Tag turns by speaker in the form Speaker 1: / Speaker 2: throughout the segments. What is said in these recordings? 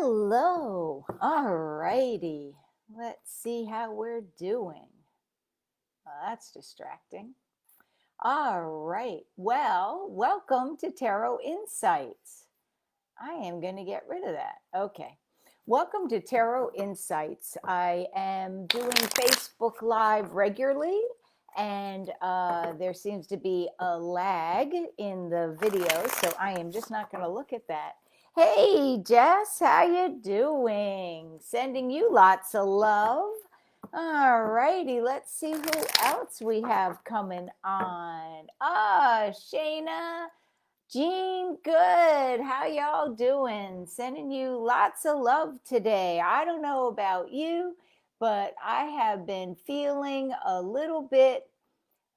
Speaker 1: Hello. All righty. Let's see how we're doing. Well, that's distracting. All right. Well, welcome to Tarot Insights. I am going to get rid of that. Okay. Welcome to Tarot Insights. I am doing Facebook Live regularly, and there seems to be a lag in the video, so I am just not going to look at that. Hey, Jess, how you doing? Sending you lots of love. All righty, let's see who else we have coming on. Shayna. Jean, good. How y'all doing? Sending you lots of love today. I don't know about you, but I have been feeling a little bit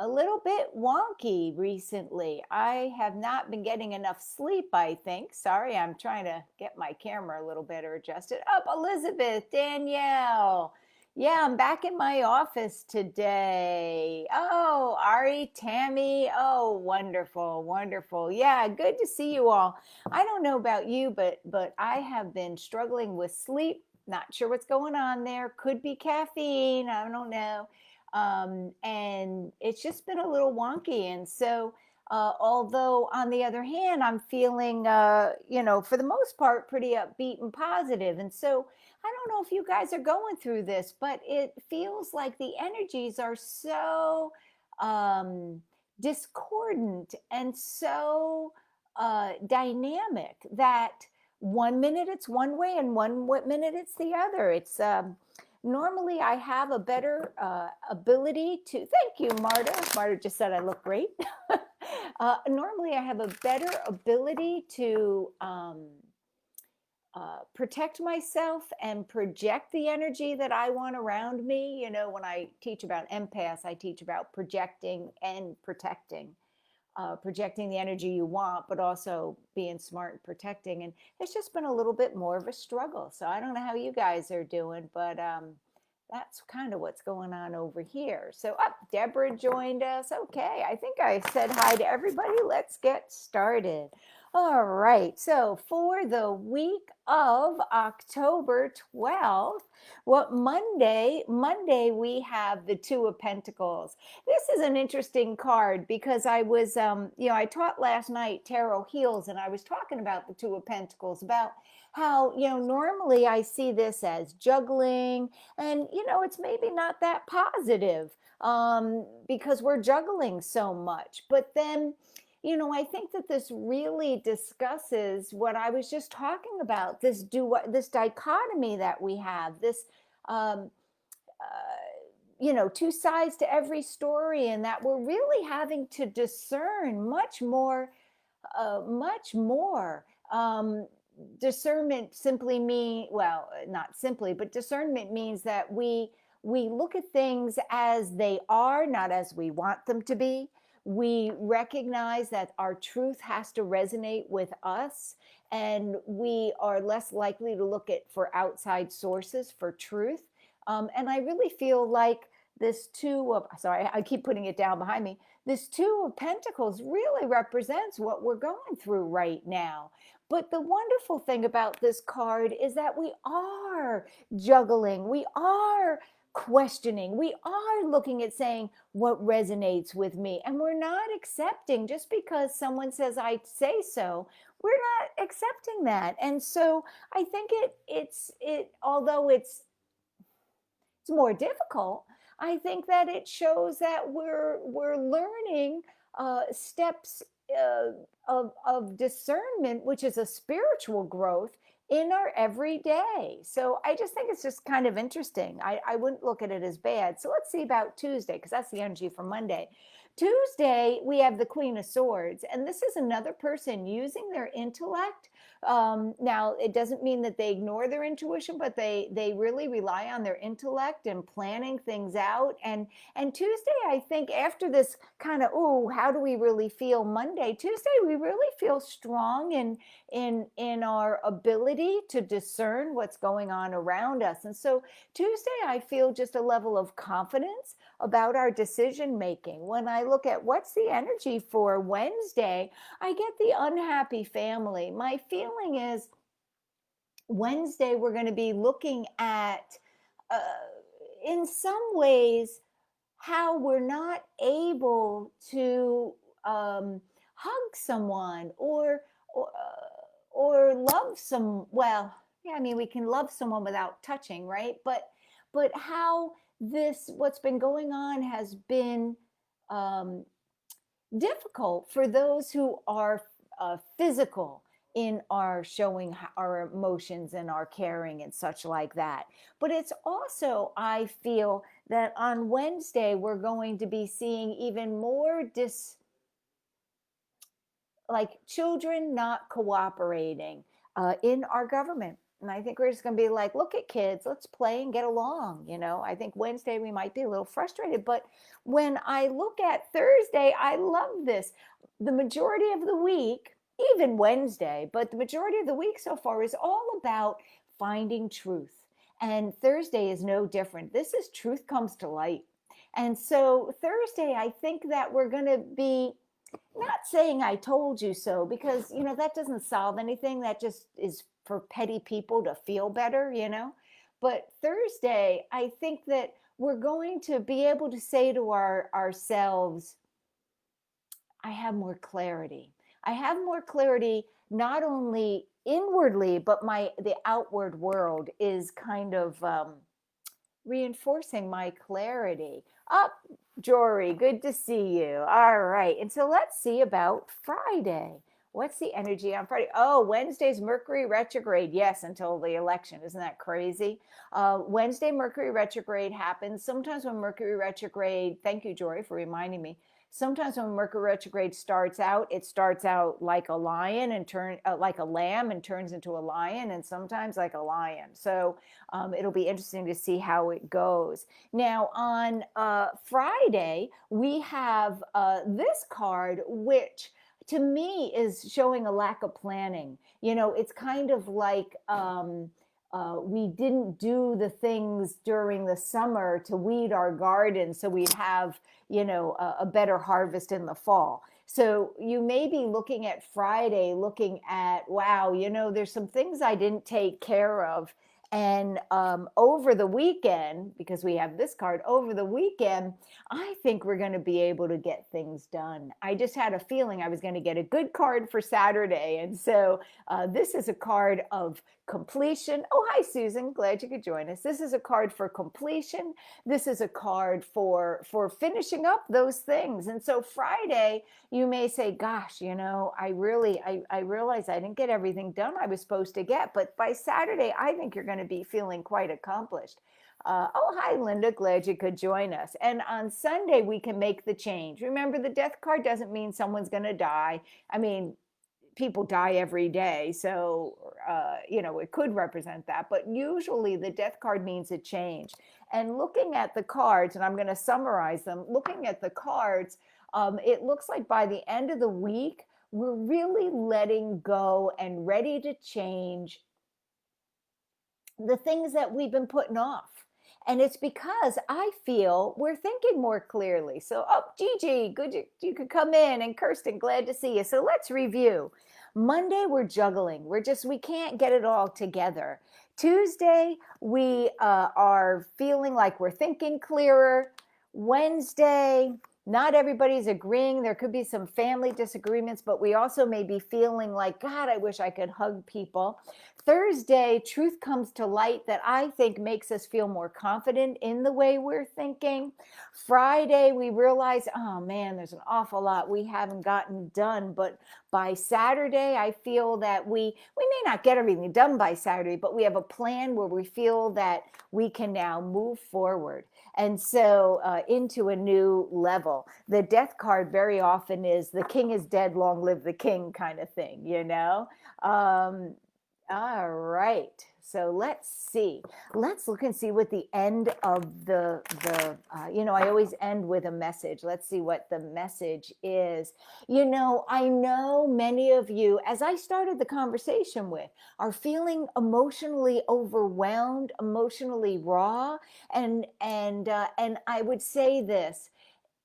Speaker 1: wonky recently. I have not been getting enough sleep, I think. Sorry, I'm trying to get my camera a little better adjusted. Up, Elizabeth, Danielle. Yeah, I'm back in my office today. Oh, Ari, Tammy. Oh, wonderful, wonderful. Yeah, good to see you all. I don't know about you, but I have been struggling with sleep. Not sure what's going on there. Could be caffeine. I don't know. And it's just been a little wonky. And so, although on the other hand, I'm feeling, for the most part, pretty upbeat and positive. And so I don't know if you guys are going through this, but it feels like the energies are so discordant and so dynamic that 1 minute it's one way and 1 minute it's the other. It's normally I have a better ability to, thank you, Marta. Marta just said I look great. Normally I have a better ability to protect myself and project the energy that I want around me. You know, when I teach about empaths, I teach about projecting and protecting. Projecting the energy you want, but also being smart and protecting. And it's just been a little bit more of a struggle. So I don't know how you guys are doing, but that's kind of what's going on over here. So Deborah joined us. Okay, I think I said hi to everybody. Let's get started. All right, so for the week of October 12th, Monday we have the Two of Pentacles. This is an interesting card because I was, I taught last night Tarot Heals, and I was talking about the Two of Pentacles, about how, normally I see this as juggling, and, it's maybe not that positive because we're juggling so much. But then, I think that this really discusses what I was just talking about, this dichotomy that we have, this two sides to every story, and that we're really having to discern much more. Discernment simply not simply, but discernment means that we look at things as they are, not as we want them to be. We recognize that our truth has to resonate with us, and we are less likely to look for outside sources for truth. And I really feel like this I keep putting it down behind me. This Two of Pentacles really represents what we're going through right now. But the wonderful thing about this card is that we are juggling, we are questioning, we are looking at saying what resonates with me. And we're not accepting just because someone says I say so. We're not accepting that. And so I think although it's more difficult, I think that it shows that we're learning steps of discernment, which is a spiritual growth in our everyday. So I just think it's just kind of interesting. I wouldn't look at it as bad. So let's see about Tuesday, because that's the energy for Monday. Tuesday, we have the Queen of Swords, and this is another person using their intellect. Now, it doesn't mean that they ignore their intuition, but they really rely on their intellect and planning things out. And Tuesday, I think, after this kind of, how do we really feel Monday? Tuesday, we really feel strong in our ability to discern what's going on around us. And so Tuesday, I feel just a level of confidence about our decision making. When I look at what's the energy for Wednesday, I get the unhappy family. My feeling is Wednesday, we're going to be looking at, uh, in some ways, how we're not able to hug someone or love some. Well, yeah, I mean, we can love someone without touching, right? But how this what's been going on has been um, difficult for those who are physical in our showing our emotions and our caring and such like that. But it's also, I feel that on Wednesday we're going to be seeing even more like children not cooperating in our government. And I think we're just going to be like, look at kids, let's play and get along. I think Wednesday we might be a little frustrated. But when I look at Thursday, I love this. The majority of the week, even Wednesday, but the majority of the week so far is all about finding truth. And Thursday is no different. This is truth comes to light. And so Thursday, I think that we're going to be not saying I told you so, because that doesn't solve anything. That just is for petty people to feel better. But Thursday, I think that we're going to be able to say to ourselves, I have more clarity. I have more clarity, not only inwardly, but the outward world is kind of reinforcing my clarity. Up, Jory, good to see you. All right. And so let's see about Friday. What's the energy on Friday? Oh, Wednesday's Mercury retrograde. Yes, until the election. Isn't that crazy? Wednesday, Mercury retrograde happens. Sometimes when Mercury retrograde, thank you, Jory, for reminding me. Sometimes when Mercury retrograde starts out, it starts out like a lion and like a lamb and turns into a lion, and sometimes like a lion. So it'll be interesting to see how it goes. Now on Friday, we have this card, which to me is showing a lack of planning. It's kind of like we didn't do the things during the summer to weed our garden so we'd have, a better harvest in the fall. So you may be looking at Friday, looking at, wow, there's some things I didn't take care of. And over the weekend, because we have this card, over the weekend, I think we're going to be able to get things done. I just had a feeling I was going to get a good card for Saturday. And so this is a card of completion. Oh, hi, Susan. Glad you could join us. This is a card for completion. This is a card for finishing up those things. And so Friday, you may say, gosh, I realize I didn't get everything done I was supposed to get. But by Saturday, I think you're going to be feeling quite accomplished. Oh, hi, Linda. Glad you could join us. And on Sunday, we can make the change. Remember, the death card doesn't mean someone's going to die. I mean, people die every day. So, it could represent that. But usually the death card means a change. And looking at the cards, and I'm going to summarize them, looking at the cards, it looks like by the end of the week, we're really letting go and ready to change the things that we've been putting off. And it's because I feel we're thinking more clearly. So, Gigi, good you could come in, and Kirsten, glad to see you. So let's review. Monday, we're juggling. We can't get it all together. Tuesday, we are feeling like we're thinking clearer. Wednesday, not everybody's agreeing. There could be some family disagreements, but we also may be feeling like, God, I wish I could hug people. Thursday, truth comes to light that I think makes us feel more confident in the way we're thinking. Friday, we realize, oh man, there's an awful lot we haven't gotten done. But by Saturday, I feel that we may not get everything done by Saturday, but we have a plan where we feel that we can now move forward. And so into a new level. The death card very often is the king is dead, long live the king kind of thing, All right. So let's see. Let's look and see what the end of the I always end with a message. Let's see what the message is. I know many of you, as I started the conversation with, are feeling emotionally overwhelmed, emotionally raw. And I would say this,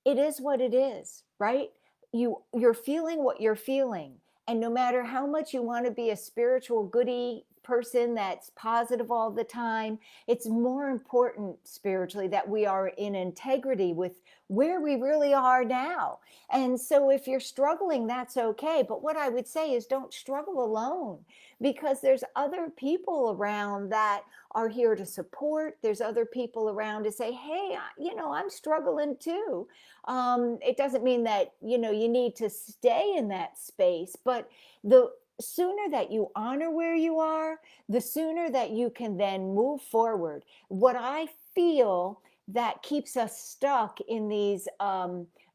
Speaker 1: it is what it is, right? You're feeling what you're feeling. And no matter how much you want to be a spiritual goody person that's positive all the time. It's more important spiritually that we are in integrity with where we really are now. And so if you're struggling, that's okay. But what I would say is don't struggle alone, because there's other people around that are here to support. There's other people around to say, hey, I'm struggling too. It doesn't mean that, you need to stay in that space, but the sooner that you honor where you are, the sooner that you can then move forward. What I feel that keeps us stuck in these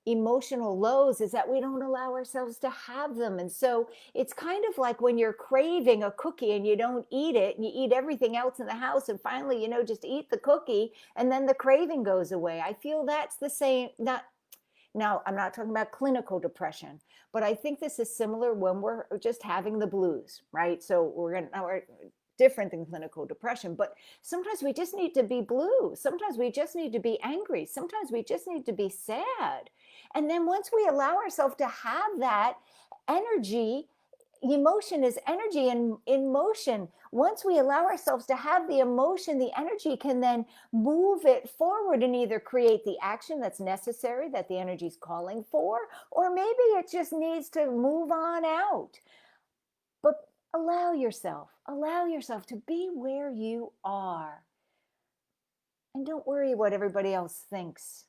Speaker 1: emotional lows is that we don't allow ourselves to have them. And so it's kind of like when you're craving a cookie and you don't eat it and you eat everything else in the house, and finally, just eat the cookie and then the craving goes away. I feel that's the same. Now, I'm not talking about clinical depression, but I think this is similar when we're just having the blues, right? So we're different than clinical depression, but sometimes we just need to be blue. Sometimes we just need to be angry. Sometimes we just need to be sad. And then once we allow ourselves to have that energy, emotion is energy in motion. Once we allow ourselves to have the emotion, the energy can then move it forward and either create the action that's necessary that the energy is calling for, or maybe it just needs to move on out. But allow yourself to be where you are. And don't worry what everybody else thinks.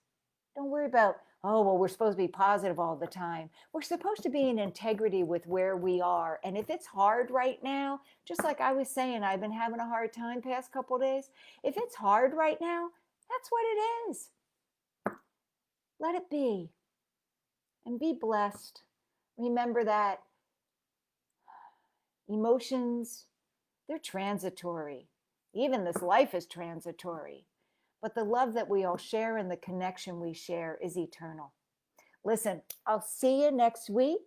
Speaker 1: Don't worry about, oh, well, we're supposed to be positive all the time. We're supposed to be in integrity with where we are. And if it's hard right now, just like I was saying, I've been having a hard time past couple of days. If it's hard right now, that's what it is. Let it be. And be blessed. Remember that emotions, they're transitory. Even this life is transitory. But the love that we all share and the connection we share is eternal. Listen, I'll see you next week.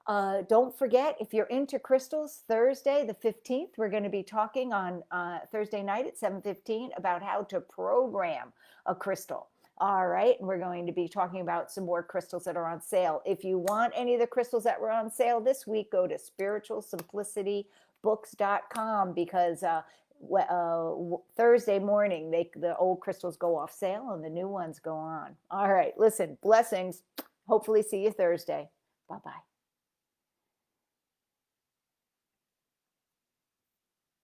Speaker 1: Don't forget, if you're into crystals, Thursday the 15th, we're going to be talking on Thursday night at 7:15 about how to program a crystal. All right. And we're going to be talking about some more crystals that are on sale. If you want any of the crystals that were on sale this week, go to spiritualsimplicityBooks.com, because Thursday morning, the old crystals go off sale and the new ones go on. All right. Listen, blessings. Hopefully see you Thursday. Bye-bye.